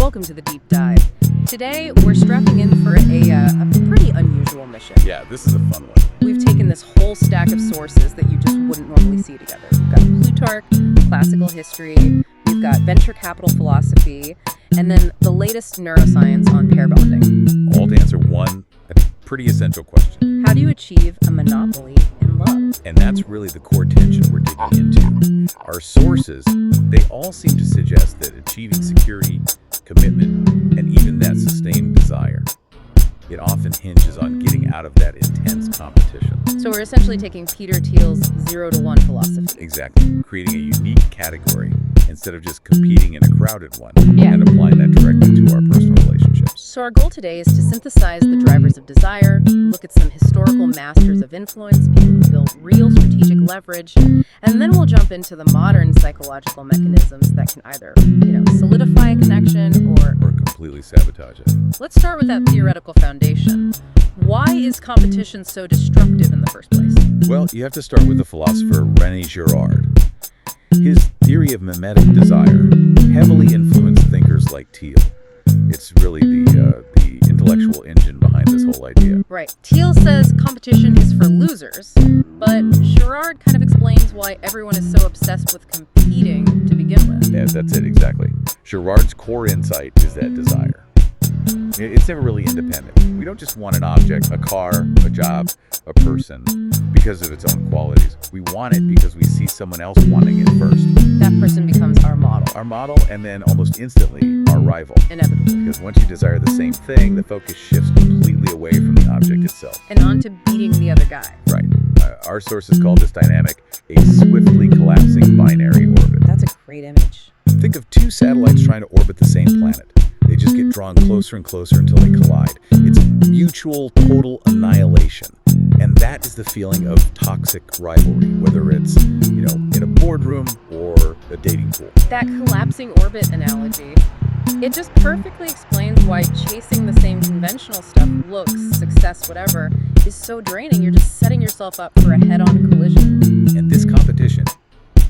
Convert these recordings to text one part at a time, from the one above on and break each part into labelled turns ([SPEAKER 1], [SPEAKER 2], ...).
[SPEAKER 1] welcome to the deep dive. Today, we're strapping in for a pretty unusual mission.
[SPEAKER 2] Yeah, this is a fun one.
[SPEAKER 1] We've taken this whole stack of sources that you just wouldn't normally see together. We've got Plutarch, classical history, we've got venture capital philosophy, and then the latest neuroscience on pair bonding.
[SPEAKER 2] All to answer one, I think, pretty essential question.
[SPEAKER 1] How do you achieve a monopoly in love?
[SPEAKER 2] And that's really the core tension we're digging into. Our sources, they all seem to suggest that achieving security, commitment, and even that sustained desire, it often hinges on getting out of that intense competition.
[SPEAKER 1] So we're essentially taking Peter Thiel's 0 to 1 philosophy.
[SPEAKER 2] Exactly. Creating a unique category instead of just competing in a crowded one and applying that directly to our personal relationships.
[SPEAKER 1] So our goal today is to synthesize the drivers of desire, look at some historical masters of influence, people who built real strategic leverage, and then we'll jump into the modern psychological mechanisms that can either, solidify a connection or
[SPEAKER 2] completely sabotage it.
[SPEAKER 1] Let's start with that theoretical foundation. Why is competition so destructive in the first place?
[SPEAKER 2] Well, you have to start with the philosopher René Girard. His theory of mimetic desire heavily influenced thinkers like Thiel. It's really the intellectual engine behind this whole idea.
[SPEAKER 1] Right. Thiel says competition is for losers, but Girard kind of explains why everyone is so obsessed with competing to begin with.
[SPEAKER 2] Yeah, that's it, exactly. Girard's core insight is that desire. It's never really independent. We don't just want an object, a car, a job, a person, because of its own qualities. We want it because we see someone else wanting it first.
[SPEAKER 1] That person becomes our model.
[SPEAKER 2] Our model, and then almost instantly, our rival.
[SPEAKER 1] Inevitably.
[SPEAKER 2] Because once you desire the same thing, the focus shifts completely away from the object itself.
[SPEAKER 1] And on to beating the other guy.
[SPEAKER 2] Right. Our sources call this dynamic a swiftly collapsing binary orbit.
[SPEAKER 1] That's a great image.
[SPEAKER 2] Think of two satellites trying to orbit the same planet. They just get drawn closer and closer until they collide. It's mutual, total annihilation. And that is the feeling of toxic rivalry, whether it's, in a boardroom or a dating pool.
[SPEAKER 1] That collapsing orbit analogy, it just perfectly explains why chasing the same conventional stuff, looks, success, whatever, is so draining. You're just setting yourself up for a head-on collision.
[SPEAKER 2] And this competition,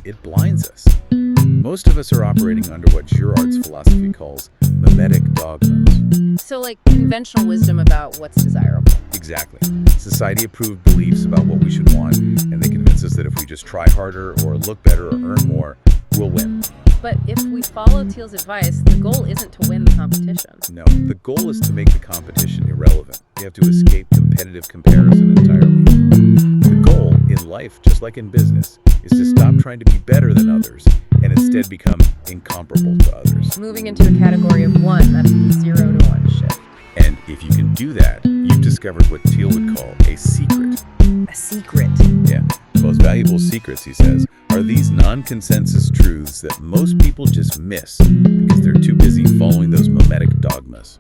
[SPEAKER 2] it blinds us. Most of us are operating under what Girard's philosophy calls mimetic dogmas.
[SPEAKER 1] So like conventional wisdom about what's desirable.
[SPEAKER 2] Exactly. Society-approved beliefs about what we should want, and they convince us that if we just try harder or look better or earn more, we'll win.
[SPEAKER 1] But if we follow Thiel's advice, the goal isn't to win the competition.
[SPEAKER 2] No, the goal is to make the competition irrelevant. You have to escape competitive comparison entirely. The goal in life, just like in business, is to stop trying to be better than others and instead become incomparable to others.
[SPEAKER 1] Moving into a category of one, that's the 0 to 1 shift.
[SPEAKER 2] And if you can do that, you've discovered what Thiel would call a secret.
[SPEAKER 1] A secret?
[SPEAKER 2] Yeah. The most valuable secrets, he says, are these non-consensus truths that most people just miss because they're too busy following those mimetic dogmas.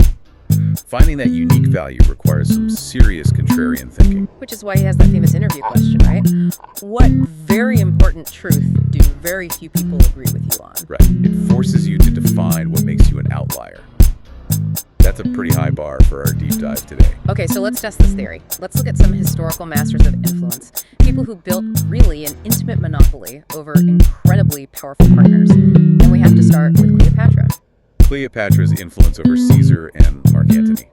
[SPEAKER 2] Finding that unique value requires some serious contrarian thinking.
[SPEAKER 1] Which is why he has that famous interview question, right? What very important truth do very few people agree with you on?
[SPEAKER 2] Right. It forces you to define what makes you an outlier. That's a pretty high bar for our deep dive today.
[SPEAKER 1] Okay, so let's test this theory. Let's look at some historical masters of influence, people who built really an intimate monopoly over incredibly powerful partners. And we have to start with Cleopatra.
[SPEAKER 2] Cleopatra's influence over Caesar and Mark Antony.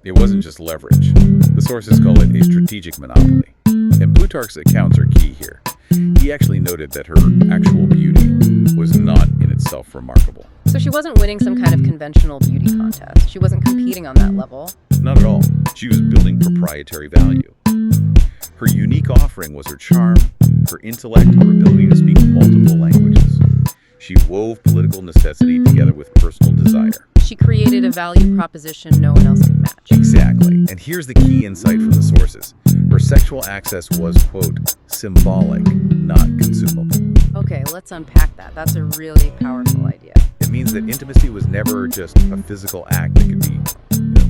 [SPEAKER 2] It wasn't just leverage. The sources call it a strategic monopoly. And Plutarch's accounts are key here. He actually noted that her actual beauty was not in itself remarkable.
[SPEAKER 1] So she wasn't winning some kind of conventional beauty contest. She wasn't competing on that level.
[SPEAKER 2] Not at all. She was building proprietary value. Her unique offering was her charm, her intellect, her ability to speak multiple languages. She wove political necessity together with personal desire.
[SPEAKER 1] She created a value proposition no one else could match.
[SPEAKER 2] Exactly. And here's the key insight from the sources. Her sexual access was, quote, symbolic, not consumable.
[SPEAKER 1] Okay, let's unpack that. That's a really powerful idea.
[SPEAKER 2] It means that intimacy was never just a physical act that could be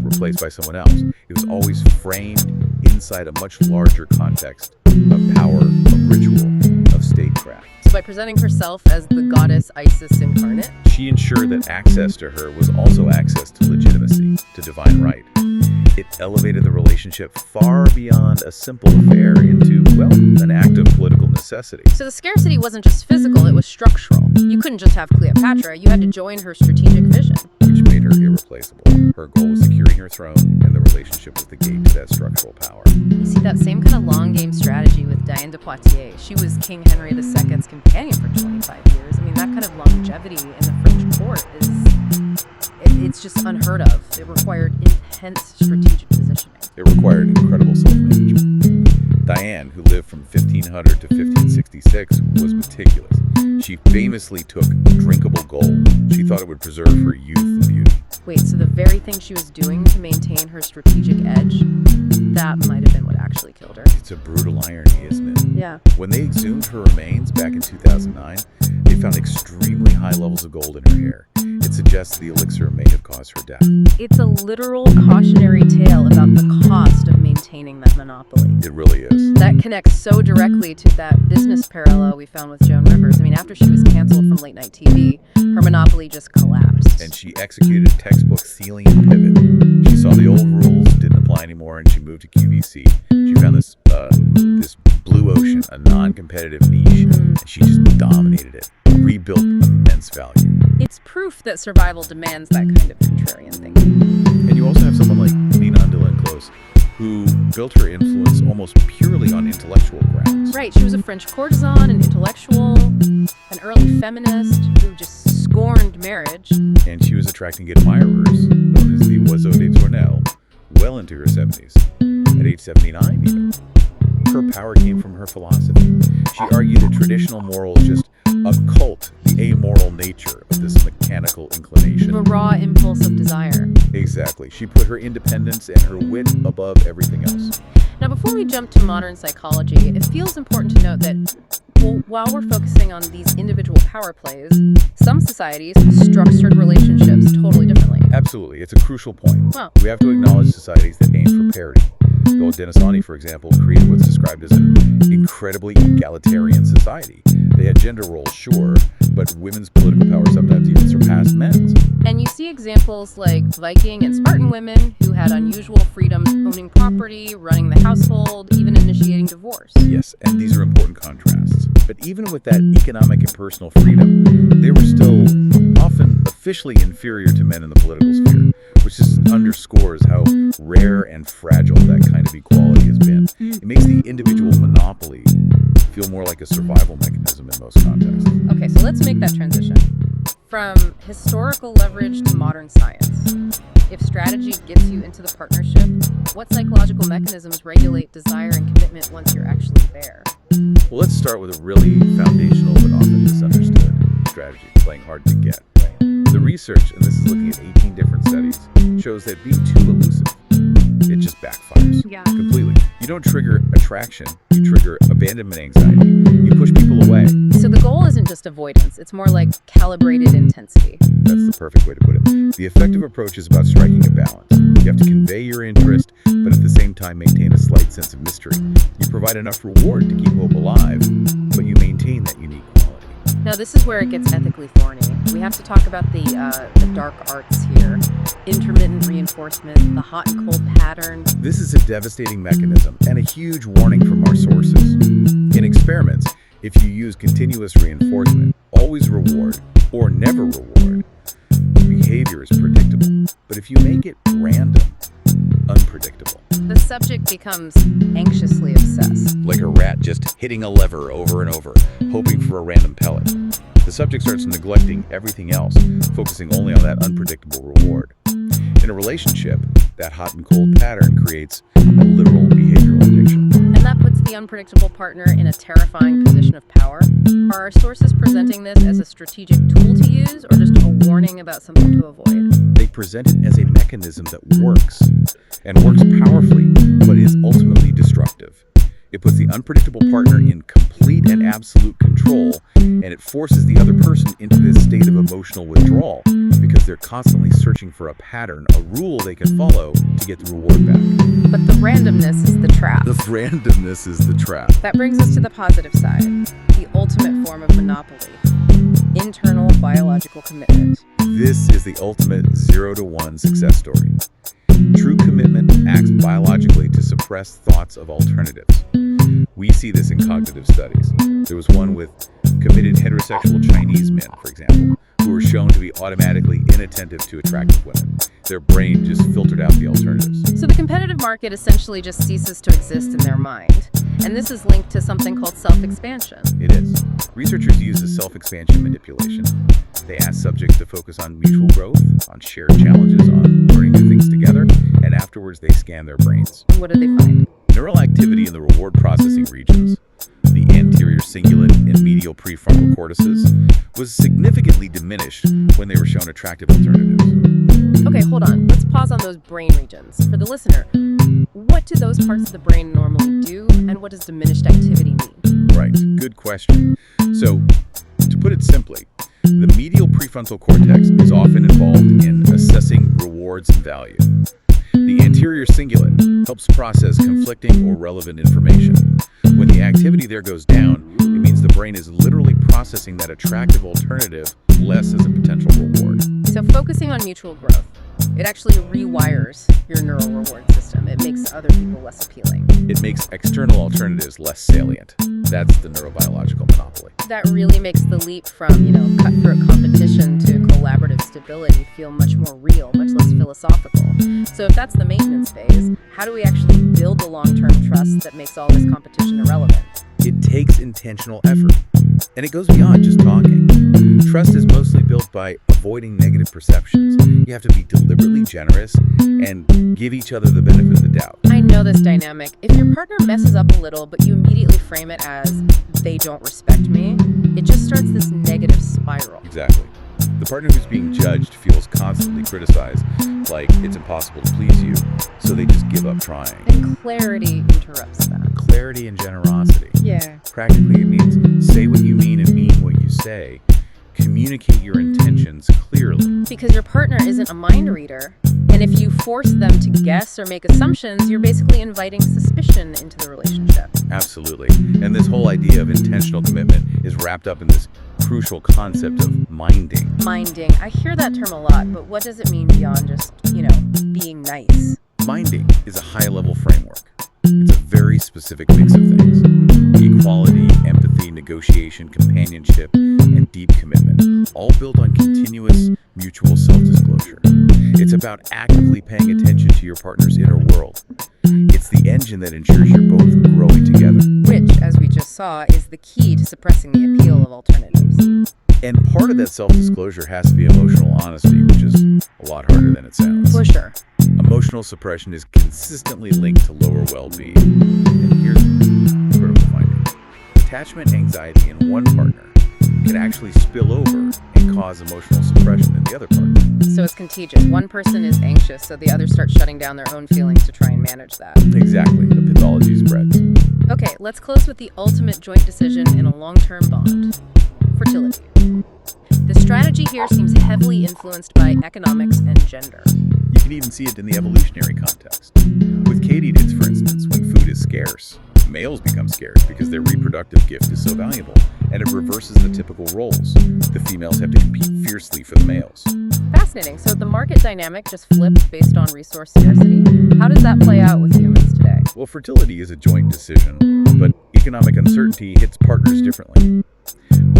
[SPEAKER 2] replaced by someone else. It was always framed inside a much larger context of power, of ritual, of statecraft.
[SPEAKER 1] So by presenting herself as the goddess Isis incarnate,
[SPEAKER 2] she ensured that access to her was also access to legitimacy, to divine right. It elevated the relationship far beyond a simple affair into, well, an act of political necessity.
[SPEAKER 1] So the scarcity wasn't just physical, it was structural. You couldn't just have Cleopatra, you had to join her strategic vision.
[SPEAKER 2] Which irreplaceable. Her goal was securing her throne and the relationship with the gate to that structural power.
[SPEAKER 1] You see that same kind of long game strategy with Diane de Poitiers. She was King Henry II's companion for 25 years. I mean, that kind of longevity in the French court it's just unheard of. It required intense strategic positioning.
[SPEAKER 2] It required incredible self-management. Diane, who lived from 1500 to 1566, was meticulous. She famously took drinkable gold. She thought it would preserve her youth and beauty.
[SPEAKER 1] Wait, so the very thing she was doing to maintain her strategic edge, that might have been what actually killed her.
[SPEAKER 2] It's a brutal irony, isn't it?
[SPEAKER 1] Yeah.
[SPEAKER 2] When they exhumed her remains back in 2009, they found extremely high levels of gold in her hair. It suggests the elixir may have caused her death.
[SPEAKER 1] It's a literal cautionary tale about the cost of maintaining that monopoly.
[SPEAKER 2] It really is.
[SPEAKER 1] That connects so directly to that business parallel we found with Joan Rivers. I mean, after she was canceled from late night TV, her monopoly just collapsed.
[SPEAKER 2] And she executed a textbook Thelian pivot. She saw the old rules didn't apply anymore, and she moved to QVC. She found this blue ocean, a non-competitive niche, and she just dominated it, rebuilt immense value.
[SPEAKER 1] It's proof that survival demands that kind of contrarian thinking.
[SPEAKER 2] And you also have someone like Ninon de Lenclos, who built her influence almost purely on intellectual grounds.
[SPEAKER 1] Right, she was a French courtesan, an intellectual, an early feminist who just scorned marriage.
[SPEAKER 2] And she was attracting admirers, known as the Oiseau des Tournelles, well into her 70s. At age 79, even. Her power came from her philosophy. She argued that traditional morals just occult the amoral nature of this mechanical inclination.
[SPEAKER 1] The raw impulse of desire.
[SPEAKER 2] Exactly. She put her independence and her wit above everything else.
[SPEAKER 1] Now, before we jump to modern psychology, it feels important to note that while we're focusing on these individual power plays, some societies structured relationships totally differently.
[SPEAKER 2] Absolutely. It's a crucial point.
[SPEAKER 1] Wow.
[SPEAKER 2] We have to acknowledge societies that aim for parity. The Haudenosaunee, for example, created what's described as an incredibly egalitarian society. They had gender roles, sure, but women's political power sometimes even surpassed men's.
[SPEAKER 1] And you see examples like Viking and Spartan women who had unusual freedoms owning property, running the household, even initiating divorce.
[SPEAKER 2] Yes, and these are important contrasts. But even with that economic and personal freedom, they were still often officially inferior to men in the political sphere, which just underscores how rare and fragile that kind of equality has been. It makes the individual monopoly feel more like a survival mechanism in most contexts.
[SPEAKER 1] Okay, so let's make that transition. From historical leverage to modern science. If strategy gets you into the partnership, what psychological mechanisms regulate desire and commitment once you're actually there?
[SPEAKER 2] Well, let's start with a really foundational but often misunderstood strategy, playing hard to get. Right? The research, and this is looking at 18 different studies, shows that being too elusive, it just backfires completely. You don't trigger attraction, you trigger abandonment anxiety. You push people away.
[SPEAKER 1] So the goal isn't just avoidance, it's more like calibrated intensity.
[SPEAKER 2] That's the perfect way to put it. The effective approach is about striking a balance. You have to convey your interest, but at the same time maintain a slight sense of mystery. You provide enough reward to keep hope alive, but you maintain that unique quality.
[SPEAKER 1] Now this is where it gets ethically thorny. We have to talk about the dark arts here. Intermittent reinforcement, the hot and cold pattern.
[SPEAKER 2] This is a devastating mechanism and a huge warning from our sources. In experiments, if you use continuous reinforcement, always reward, or never reward, behavior is predictable. But if you make it random, unpredictable.
[SPEAKER 1] The subject becomes anxiously obsessed.
[SPEAKER 2] Like a rat just hitting a lever over and over, hoping for a random pellet. The subject starts neglecting everything else, focusing only on that unpredictable reward. In a relationship, that hot and cold pattern creates a literal behavioral addiction.
[SPEAKER 1] And that puts the unpredictable partner in a terrifying position of power. Are our sources presenting this as a strategic tool to use, or just a warning about something to avoid?
[SPEAKER 2] They present it as a mechanism that works, and works powerfully, but is ultimately destructive. It puts the unpredictable partner in complete and absolute control, and it forces the other person into this state of emotional withdrawal because they're constantly searching for a pattern, a rule they can follow to get the reward back.
[SPEAKER 1] But the randomness is the trap.
[SPEAKER 2] The randomness is the trap.
[SPEAKER 1] That brings us to the positive side, the ultimate form of monopoly, internal biological commitment.
[SPEAKER 2] This is the ultimate 0-to-1 success story. True commitment acts biologically to suppress thoughts of alternatives. We see this in cognitive studies. There was one with committed heterosexual Chinese men, for example, who were shown to be automatically inattentive to attractive women. Their brain just filtered out the alternatives.
[SPEAKER 1] So the competitive market essentially just ceases to exist in their mind. And this is linked to something called self-expansion.
[SPEAKER 2] It is. Researchers use a self-expansion manipulation. They ask subjects to focus on mutual growth, on shared challenges, on learning new things together, and afterwards they scan their brains.
[SPEAKER 1] And what did they find?
[SPEAKER 2] Neural activity in the reward processing regions, the anterior cingulate and medial prefrontal cortices, was significantly diminished when they were shown attractive alternatives.
[SPEAKER 1] Okay, hold on. Let's pause on those brain regions. For the listener, what do those parts of the brain normally do, and what does diminished activity mean?
[SPEAKER 2] Right, good question. So, to put it simply, the medial prefrontal cortex is often involved in assessing rewards and value. The anterior cingulate helps process conflicting or relevant information. When the activity there goes down, it means the brain is literally processing that attractive alternative less as a potential reward.
[SPEAKER 1] So focusing on mutual growth, it actually rewires your neural reward system. It makes other people less appealing.
[SPEAKER 2] It makes external alternatives less salient. That's the neurobiological monopoly.
[SPEAKER 1] That really makes the leap from, cutthroat competition to collaborative stability feel much more real, much less philosophical. So if that's the maintenance phase, how do we actually build the long-term trust that makes all this competition irrelevant?
[SPEAKER 2] It takes intentional effort, and it goes beyond just talking. Trust is mostly built by avoiding negative perceptions. You have to be deliberately generous and give each other the benefit of the doubt.
[SPEAKER 1] I know this dynamic. If your partner messes up a little, but you immediately frame it as, they don't respect me, it just starts this negative spiral.
[SPEAKER 2] Exactly. The partner who's being judged feels constantly criticized, like it's impossible to please you, so they just give up trying.
[SPEAKER 1] And clarity interrupts that.
[SPEAKER 2] Clarity and generosity.
[SPEAKER 1] Yeah.
[SPEAKER 2] Practically, it means say what you mean and mean what you say. Communicate your intentions clearly.
[SPEAKER 1] Because your partner isn't a mind reader, and if you force them to guess or make assumptions, you're basically inviting suspicion into the relationship.
[SPEAKER 2] Absolutely. And this whole idea of intentional commitment is wrapped up in this crucial concept of minding.
[SPEAKER 1] Minding. I hear that term a lot, but what does it mean beyond just, being nice?
[SPEAKER 2] Minding is a high-level framework. It's a very specific mix of things. Equality, empathy, negotiation, companionship, and deep commitment, all built on continuous mutual self-disclosure. It's about actively paying attention to your partner's inner world. It's the engine that ensures you're both growing together.
[SPEAKER 1] Which, as we just saw, is the key to suppressing the appeal of alternatives.
[SPEAKER 2] And part of that self-disclosure has to be emotional honesty, which is a lot harder than it sounds.
[SPEAKER 1] For sure.
[SPEAKER 2] Emotional suppression is consistently linked to lower well-being. And here's the critical finding. Attachment anxiety in one partner can actually spill over and cause emotional suppression in the other partner.
[SPEAKER 1] So it's contagious. One person is anxious, so the other starts shutting down their own feelings to try and manage that.
[SPEAKER 2] Exactly. The pathology spreads.
[SPEAKER 1] Okay, let's close with the ultimate joint decision in a long-term bond. Fertility. The strategy here seems heavily influenced by economics and gender.
[SPEAKER 2] You can even see it in the evolutionary context. With katydids, for instance, when food is scarce, males become scarce because their reproductive gift is so valuable, and it reverses the typical roles. The females have to compete fiercely for the males.
[SPEAKER 1] Fascinating. So the market dynamic just flips based on resource scarcity. How does that play out with humans today?
[SPEAKER 2] Well, fertility is a joint decision, but economic uncertainty hits partners differently.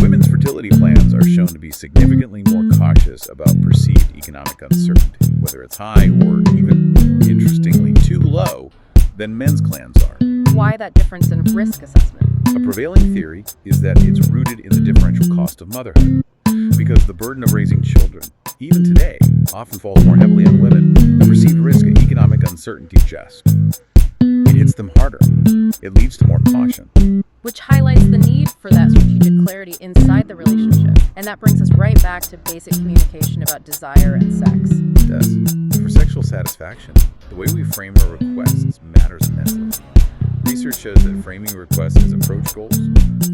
[SPEAKER 2] Women's fertility plans are shown to be significantly more cautious about perceived economic uncertainty, whether it's high or even, interestingly, too low than men's plans are.
[SPEAKER 1] Why that difference in risk assessment?
[SPEAKER 2] A prevailing theory is that it's rooted in the differential cost of motherhood, because the burden of raising children, even today, often falls more heavily on women. The perceived risk of economic uncertainty just. It hits them harder. It leads to more caution.
[SPEAKER 1] Which highlights the need for that strategic clarity inside the relationship. And that brings us right back to basic communication about desire and sex.
[SPEAKER 2] It does. For sexual satisfaction, the way we frame our requests matters immensely. Research shows that framing requests as approach goals,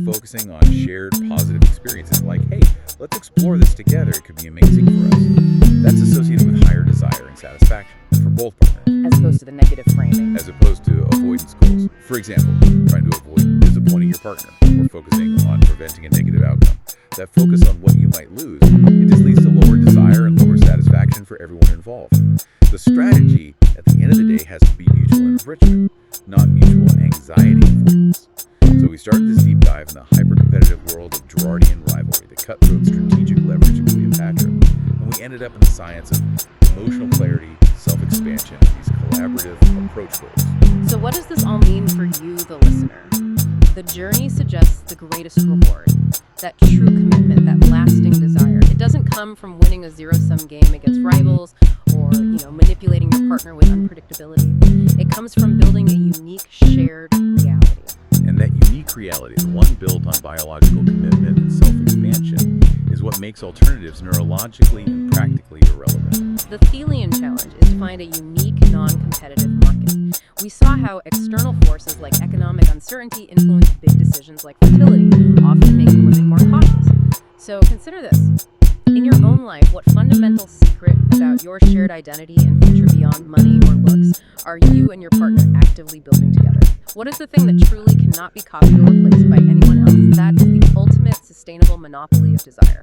[SPEAKER 2] focusing on shared positive experiences like, hey, let's explore this together, it could be amazing for us. That's associated with higher desire and satisfaction for both partners.
[SPEAKER 1] As opposed to the negative framing.
[SPEAKER 2] As opposed to avoidance goals. For example, trying to avoid disappointing your partner or focusing on preventing a negative outcome. That focus on what you might lose, it just leads to lower desire and lower satisfaction for everyone involved. The strategy, at the end of the day, has to be mutual enrichment, not mutual anxiety avoidance. So we started this deep dive in the hyper-competitive world of Girardian rivalry, the cutthroat strategic leverage in Cleopatra, and we ended up in the science of emotional clarity, self-expansion, and these collaborative approach goals.
[SPEAKER 1] So what does this all mean for you, the listener? The journey suggests the greatest reward, that true commitment, that lasting desire. It doesn't come from winning a zero-sum game against rivals or, manipulating your partner with unpredictability. It comes from building a unique shared reality.
[SPEAKER 2] And that unique reality, the one built on biological commitment and self-expansion, is what makes alternatives neurologically and practically irrelevant.
[SPEAKER 1] The Thelian challenge is to find a unique, non-competitive market. We saw how external forces like economic uncertainty influence big decisions like fertility, often making women more cautious. So consider this. In your own life, what fundamental secret about your shared identity and future beyond money or looks are you and your partner actively building together? What is the thing that truly cannot be copied or replaced by anyone else? That is the ultimate sustainable monopoly of desire.